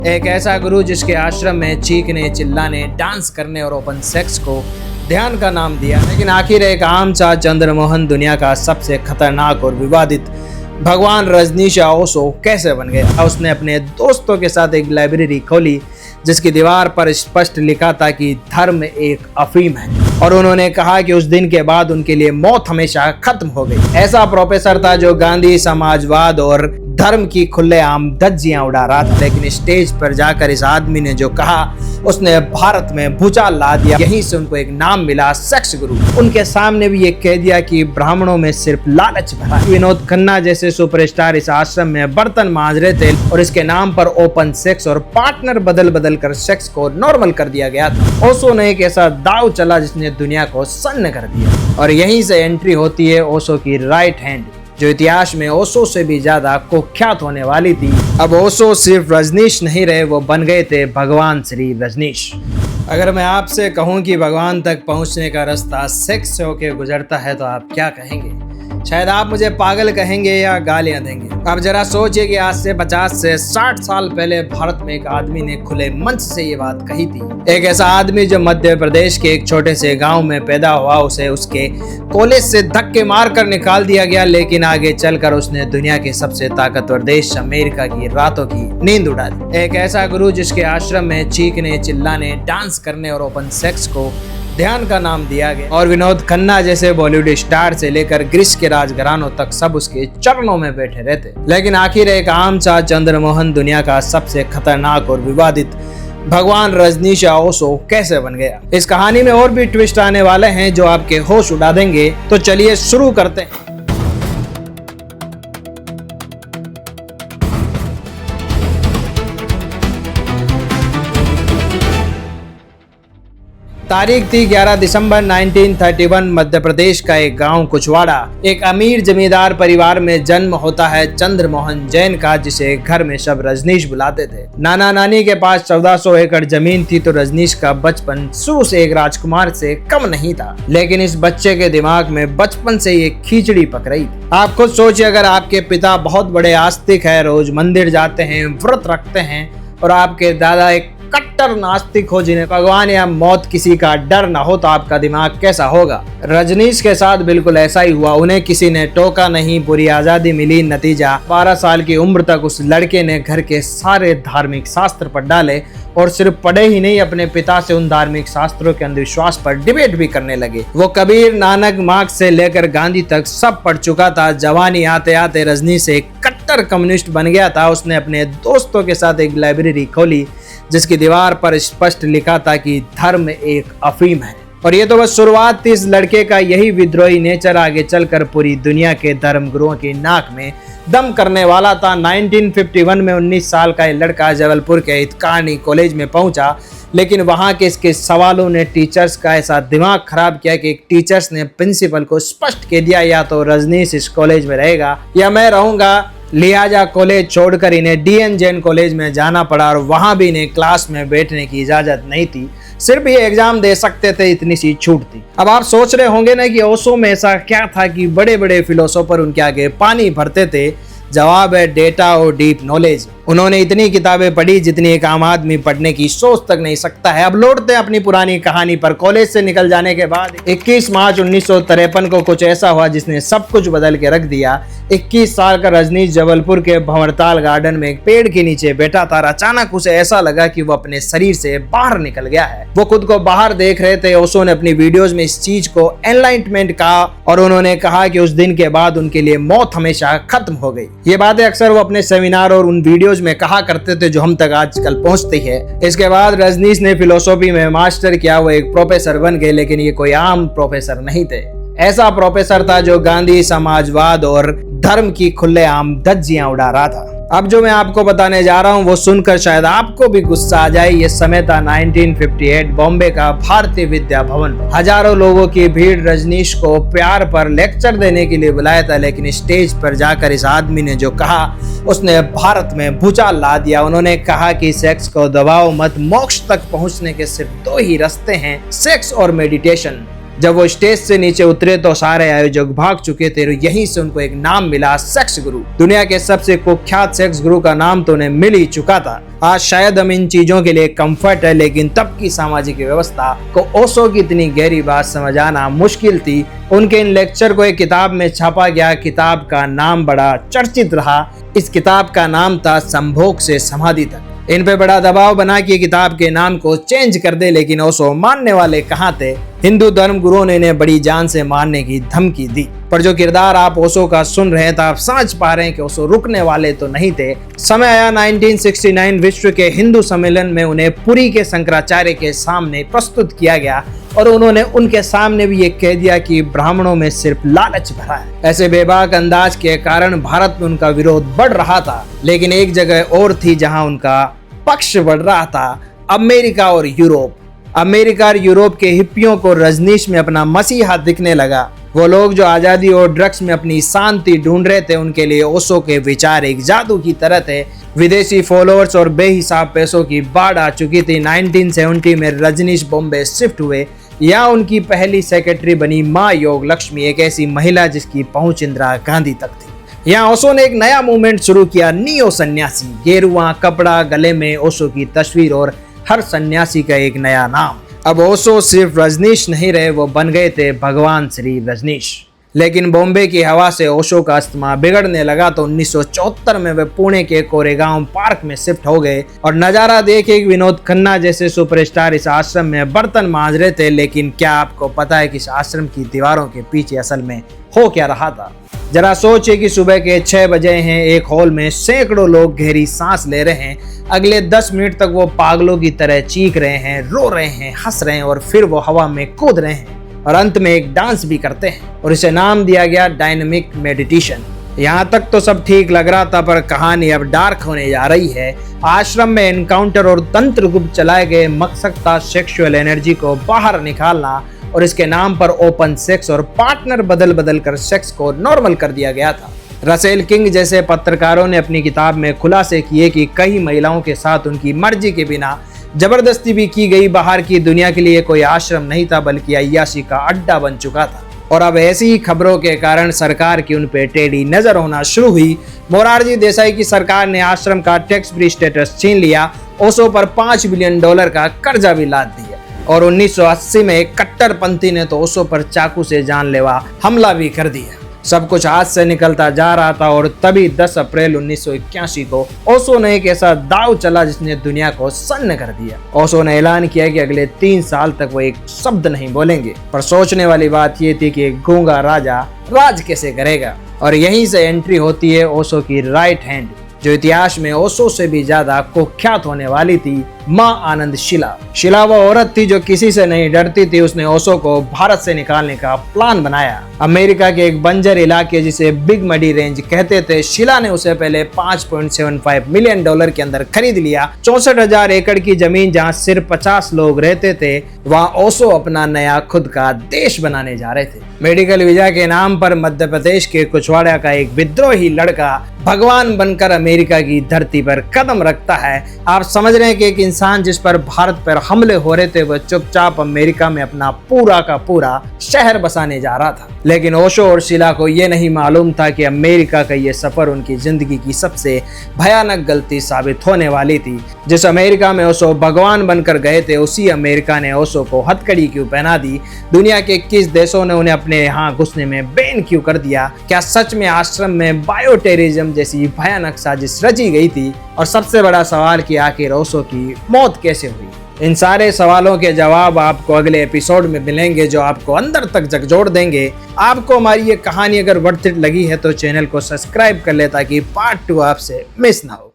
एक ऐसा गुरु जिसके आश्रम में चीखने, चिल्लाने, डांस करने और ओपन सेक्स को ध्यान का नाम दिया, लेकिन आखिर एक आम सा चंद्रमोहन दुनिया का सबसे खतरनाक और विवादित भगवान रजनीश ओशो कैसे बन गया। उसने अपने दोस्तों के साथ एक लाइब्रेरी खोली जिसकी दीवार पर स्पष्ट लिखा था कि धर्म एक अफीम है, और उन्होंने कहा कि उस दिन के बाद उनके लिए मौत हमेशा खत्म हो गई। ऐसा प्रोफेसर था जो गांधी, समाजवाद और धर्म की खुलेआम धज्जियां उड़ा रहा था, लेकिन स्टेज पर जाकर इस आदमी ने जो कहा उसने भारत में भूचाल ला दिया। यहीं से उनको एक नाम मिला, सेक्स गुरु। उनके सामने भी ये कह दिया कि ब्राह्मणों में सिर्फ लालच भरा। विनोद खन्ना जैसे सुपरस्टार इस आश्रम में बर्तन मांज रहे थे और इसके नाम पर ओपन सेक्स और पार्टनर बदल बदल कर सेक्स को नॉर्मल कर दिया गया था। ओशो ने एक ऐसा दाव चला जिसने दुनिया को सन्न कर दिया, और यहीं से एंट्री होती है ओशो की राइट हैंड, जो इतिहास में ओशो से भी ज्यादा कुख्यात होने वाली थी। अब ओशो सिर्फ रजनीश नहीं रहे, वो बन गए थे भगवान श्री रजनीश। अगर मैं आपसे कहूं कि भगवान तक पहुंचने का रास्ता सेक्स से होकर गुजरता है तो आप क्या कहेंगे? शायद आप मुझे पागल कहेंगे या गालियां देंगे। अब जरा सोचिए कि आज से 50 से 60 साल पहले भारत में एक आदमी ने खुले मंच से ये बात कही थी। एक ऐसा आदमी जो मध्य प्रदेश के एक छोटे से गांव में पैदा हुआ, उसे उसके कॉलेज से धक्के मार कर निकाल दिया गया, लेकिन आगे चलकर उसने दुनिया के सबसे ताकतवर देश अमेरिका की रातों की नींद उड़ा दी। एक ऐसा गुरु जिसके आश्रम में चीखने, चिल्लाने, डांस करने और ओपन सेक्स को ध्यान का नाम दिया गया, और विनोद खन्ना जैसे बॉलीवुड स्टार से लेकर ग्रीस के राजघरानों तक सब उसके चरणों में बैठे रहते। लेकिन आखिर एक आम सा चंद्रमोहन दुनिया का सबसे खतरनाक और विवादित भगवान रजनीश ओशो कैसे बन गया। इस कहानी में और भी ट्विस्ट आने वाले हैं जो आपके होश उड़ा देंगे, तो चलिए शुरू करते हैं। तारीख थी 11 दिसंबर 1931। मध्य प्रदेश का एक गांव कुछवाड़ा। एक अमीर जमींदार परिवार में जन्म होता है चंद्रमोहन जैन का, जिसे घर में सब रजनीश बुलाते थे। नाना नानी के पास 1400 एकड़ जमीन थी, तो रजनीश का बचपन शुरू से एक राजकुमार से कम नहीं था। लेकिन इस बच्चे के दिमाग में बचपन से ही एक खिचड़ी पक रही थी। आप खुद सोचिए, अगर आपके पिता बहुत बड़े आस्तिक है, रोज मंदिर जाते हैं, व्रत रखते हैं, और आपके दादा एक कट्टर नास्तिक हो जिन्हें भगवान या मौत किसी का डर ना हो, तो आपका दिमाग कैसा होगा? रजनीश के साथ बिल्कुल ऐसा ही हुआ। उन्हें किसी ने टोका नहीं, पूरी आजादी मिली। नतीजा 12 साल की उम्र तक उस लड़के ने घर के सारे धार्मिक शास्त्र पढ़ डाले, और सिर्फ पढ़े ही नहीं, अपने पिता से उन धार्मिक शास्त्रों के अंधविश्वास पर डिबेट भी करने लगे। वो कबीर, नानक, मार्क्स से लेकर गांधी तक सब पढ़ चुका था। जवानी आते आते रजनीश एक कट्टर कम्युनिस्ट बन गया था। उसने अपने दोस्तों के साथ एक लाइब्रेरी खोली जिसकी दीवार पर स्पष्ट लिखा था कि धर्म एक अफीम है, और ये तो बस शुरुआत थी। इस लड़के का यही विद्रोही नेचर आगे चलकर पूरी दुनिया के धर्म गुरुओं की नाक में दम करने वाला था। 1951 में 19 साल का ये लड़का जबलपुर के हितकानी कॉलेज में पहुंचा, लेकिन वहां के इसके सवालों ने टीचर्स का ऐसा दिमाग खराब किया कि एक टीचर्स ने प्रिंसिपल को स्पष्ट कह दिया, या तो रजनीश इस कॉलेज में रहेगा या मैं रहूंगा। लिहाजा कॉलेज छोड़कर इन्हें डीएन जैन कॉलेज में जाना पड़ा, और वहां भी इन्हें क्लास में बैठने की इजाजत नहीं थी, सिर्फ ये एग्जाम दे सकते थे, इतनी सी छूट थी। अब आप सोच रहे होंगे ना कि ओशो में ऐसा क्या था कि बड़े बड़े फिलोसोफर उनके आगे पानी भरते थे। जवाब है डेटा और डीप नॉलेज। उन्होंने इतनी किताबें पढ़ी जितनी एक आम आदमी पढ़ने की सोच तक नहीं सकता है। अब लौटते हैं अपनी पुरानी कहानी पर। कॉलेज से निकल जाने के बाद 21 मार्च 1953 को कुछ ऐसा हुआ जिसने सब कुछ बदल के रख दिया। 21 साल का रजनीश जबलपुर के भंवरताल गार्डन में एक पेड़ के नीचे बैठा था। अचानक उसे ऐसा लगा कि वो अपने शरीर से बाहर निकल गया है। वो खुद को बाहर देख रहे थे। ओशो ने अपनी वीडियोज में इस चीज को एनलाइटमेंट कहा, और उन्होंने कहा कि उस दिन के बाद उनके लिए मौत हमेशा खत्म हो गई। ये बातें अक्सर वो अपने सेमिनार और उन वीडियोज में कहा करते थे जो हम तक आजकल पहुंचती है। इसके बाद रजनीश ने फिलोसॉफी में मास्टर किया, वो एक प्रोफेसर बन गए, लेकिन ये कोई आम प्रोफेसर नहीं थे। ऐसा प्रोफेसर था जो गांधी, समाजवाद और धर्म की खुलेआम धज्जियां उड़ा रहा था। अब जो मैं आपको बताने जा रहा हूं वो सुनकर शायद आपको भी गुस्सा आ जाए। ये समय था 1958, बॉम्बे का भारतीय विद्या भवन। हजारों लोगों की भीड़ रजनीश को प्यार पर लेक्चर देने के लिए बुलाया था, लेकिन स्टेज पर जाकर इस आदमी ने जो कहा उसने भारत में भूचाल ला दिया। उन्होंने कहा कि सेक्स को दबाओ मत, मोक्ष तक पहुंचने के सिर्फ 2 ही रास्ते हैं, सेक्स और मेडिटेशन। जब वो स्टेज से नीचे उतरे तो सारे आयोजक भाग चुके थे और यहीं से उनको एक नाम मिला, सेक्स गुरु। दुनिया के सबसे कुख्यात सेक्स गुरु का नाम तो उन्हें मिल ही चुका था। आज शायद हम इन चीजों के लिए कंफर्ट है, लेकिन तब की सामाजिक व्यवस्था को ओशो की इतनी गहरी बात समझ आना मुश्किल थी। उनके इन लेक्चर को एक किताब में छापा गया। किताब का नाम बड़ा चर्चित रहा। इस किताब का नाम था संभोग से समाधि तक। इन पे बड़ा दबाव बना कि किताब के नाम को चेंज कर दे, लेकिन ओशो मानने वाले कहाँ थे। हिंदू धर्म गुरुओं ने इन्हें बड़ी जान से मारने की धमकी दी। पर जो किरदार आप ओशो का सुन रहे थे, आप समझ पा रहे हैं कि ओशो रुकने वाले तो नहीं थे। समय आया 1969 विश्व के हिंदू सम्मेलन में उन्हें पुरी के शंकराचार्य के सामने प्रस्तुत किया गया और उन्होंने उनके सामने भी ये कह दिया कि ब्राह्मणों में सिर्फ लालच भरा है। ऐसे बेबाक अंदाज के कारण भारत में उनका विरोध बढ़ रहा था, लेकिन एक जगह और थी जहां उनका पक्ष बढ़ रहा था, अमेरिका और यूरोप। अमेरिका और यूरोप के हिप्पियों को रजनीश में अपना मसीहा दिखने लगा। वो लोग जो आज़ादी और ड्रग्स में अपनी शांति ढूंढ रहे थे, उनके लिए ओशो के विचार एक जादू की तरह थे। विदेशी फॉलोअर्स और बेहिसाब पैसों की बाढ़ आ चुकी थी। 1970 में रजनीश बॉम्बे शिफ्ट हुए। यहाँ उनकी पहली सेक्रेटरी बनी माँ योग लक्ष्मी, एक ऐसी महिला जिसकी पहुंच इंदिरा गांधी तक थी। यहाँ ओशो ने एक नया मूवमेंट शुरू किया, नियो सन्यासी। गेरुआ कपड़ा, गले में ओशो की तस्वीर और हर सन्यासी का एक नया नाम। अब ओशो सिर्फ रजनीश नहीं रहे, वो बन गए थे भगवान श्री रजनीश। लेकिन बॉम्बे की हवा से ओशो का अस्थमा बिगड़ने लगा तो 1974 में वे पुणे के कोरेगांव पार्क में शिफ्ट हो गए और नजारा देखे विनोद खन्ना जैसे सुपरस्टार इस आश्रम में बर्तन मांज रहे थे। लेकिन क्या आपको पता है कि इस आश्रम की दीवारों के पीछे असल में हो क्या रहा था? जरा सोचिए कि सुबह के 6 बजे हैं, एक हॉल में सैकड़ों लोग गहरी सांस ले रहे हैं। अगले 10 मिनट तक वो पागलों की तरह चीख रहे हैं, रो रहे हैं, हंस रहे हैं और फिर वो हवा में कूद रहे हैं और अंत में एक डांस भी करते हैं और इसे नाम दिया गया डायनामिक मेडिटेशन। यहाँ तक तो सब ठीक लग रहा था, पर कहानी अब डार्क होने जा रही है। आश्रम में एनकाउंटर और तंत्र गुप्त चलाए गए। मकसद था सेक्सुअल एनर्जी को बाहर निकालना और इसके नाम पर ओपन सेक्स और पार्टनर बदल बदल कर सेक्स को नॉर्मल कर दिया गया था। रसेल किंग जैसे पत्रकारों ने अपनी किताब में खुलासे किए कि कई महिलाओं के साथ उनकी मर्जी के बिना जबरदस्ती भी की गई। बाहर की दुनिया के लिए कोई आश्रम नहीं था, बल्कि अय्याशी का अड्डा बन चुका था। और अब ऐसी ही खबरों के कारण सरकार की उन पे टेढ़ी नजर होना शुरू हुई। मोरारजी देसाई की सरकार ने आश्रम का टैक्स फ्री स्टेटस छीन लिया। ओशो पर $5 बिलियन का कर्जा भी लाद दिया और 1980 में एक कट्टरपंथी ने तो ओशो पर चाकू से जानलेवा हमला भी कर दिया। सब कुछ हाथ से निकलता जा रहा था और तभी 10 अप्रैल 1981 को ओशो ने एक ऐसा दाव चला जिसने दुनिया को सन्न कर दिया। ओशो ने ऐलान किया कि अगले 3 साल तक वो एक शब्द नहीं बोलेंगे। पर सोचने वाली बात ये थी कि एक गूंगा राजा राज कैसे करेगा। और यहीं से एंट्री होती है ओशो की राइट हैंड, जो इतिहास में ओशो से भी ज्यादा कुख्यात होने वाली थी, मां आनंद शिला। शिला वो औरत थी जो किसी से नहीं डरती थी। उसने ओशो को भारत से निकालने का प्लान बनाया। अमेरिका के एक बंजर इलाके जिसे बिग मडी रेंज कहते थे, शिला ने उसे पहले $5.75 मिलियन के अंदर खरीद लिया। 64,000 एकड़ की जमीन जहां सिर्फ 50 लोग रहते थे, वहां ओशो अपना नया खुद का देश बनाने जा रहे थे। मेडिकल वीजा के नाम पर मध्य प्रदेश के कुछवाड़ा का एक विद्रोही लड़का भगवान बनकर अमेरिका की धरती पर कदम रखता है। आप समझ रहे हैं कि एक इंसान जिस पर भारत पर हमले हो रहे थे, वह चुपचाप अमेरिका में अपना पूरा का पूरा शहर बसाने जा रहा था। लेकिन ओशो और शिला को यह नहीं मालूम था कि अमेरिका का यह सफर उनकी जिंदगी की सबसे भयानक गलती साबित होने वाली थी। जिस अमेरिका में ओशो भगवान बनकर गए थे, उसी अमेरिका ने ओशो को हथकड़ी क्यों पहना दी? दुनिया के किस देशों ने उन्हें अपने यहाँ घुसने में बैन क्यों कर दिया? क्या सच में आश्रम में बायोटेररिज्म जैसी भयानक साजिश रची गई थी? और सबसे बड़ा सवाल कि आखिर ओशो की मौत कैसे हुई? इन सारे सवालों के जवाब आपको अगले एपिसोड में मिलेंगे, जो आपको अंदर तक झकझोर देंगे। आपको हमारी ये कहानी अगर वर्थ इट लगी है तो चैनल को सब्सक्राइब कर ले ताकि पार्ट 2 आपसे मिस ना हो।